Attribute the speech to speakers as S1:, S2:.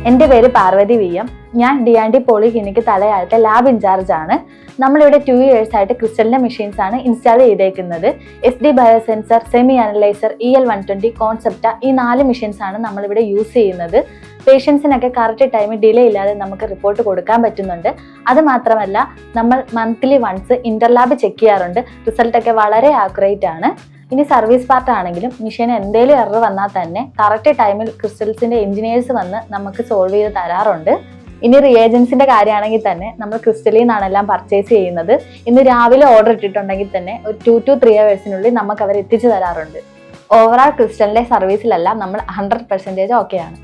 S1: എൻ്റെ പേര് Parvathi V M. ഞാൻ ഡി പോളിക്ലിനിക് തലയാഴത്തെ ലാബ് ഇൻചാർജ് ആണ്. നമ്മളിവിടെ 2 years ആയിട്ട് ക്രിസ്റ്റലിന്റെ മെഷീൻസ് ആണ് ഇൻസ്റ്റാൾ ചെയ്തേക്കുന്നത്. SD biosensor, semi analyser, EL120, concept, ഈ 4 മെഷീൻസ് ആണ് നമ്മളിവിടെ യൂസ് ചെയ്യുന്നത്. പേഷ്യൻസിനൊക്കെ കറക്റ്റ് ടൈമിൽ ഡിലേ ഇല്ലാതെ നമുക്ക് റിപ്പോർട്ട് കൊടുക്കാൻ പറ്റുന്നുണ്ട്. അത് മാത്രമല്ല, നമ്മൾ മന്ത്ലി വൺസ് ഇന്റർലാബ് ചെക്ക് ചെയ്യാറുണ്ട്. റിസൾട്ടൊക്കെ വളരെ ആക്യുറേറ്റ് ആണ്. ഇനി സർവീസ് പാർട്ട് ആണെങ്കിലും മെഷീൻ എന്തെങ്കിലും എറർ വന്നാൽ തന്നെ കറക്റ്റ് ടൈമിൽ ക്രിസ്റ്റൽസിന്റെ എഞ്ചിനീയേഴ്സ് വന്ന് നമുക്ക് സോൾവ് ചെയ്ത് തരാറുണ്ട്. ഇനി റിയേജൻസിന്റെ കാര്യമാണെങ്കിൽ തന്നെ നമ്മൾ ക്രിസ്റ്റലിൽ നിന്നാണ് എല്ലാം പർച്ചേസ് ചെയ്യുന്നത്. ഇന്ന് രാവിലെ ഓർഡർ ഇട്ടിട്ടുണ്ടെങ്കിൽ തന്നെ ഒരു 2 to 3 hours നമുക്ക് അവർ എത്തിച്ചു തരാറുണ്ട്. ഓവറോൾ ക്രിസ്റ്റലിന്റെ സർവീസിലെല്ലാം നമ്മൾ 100% ഓക്കെയാണ്.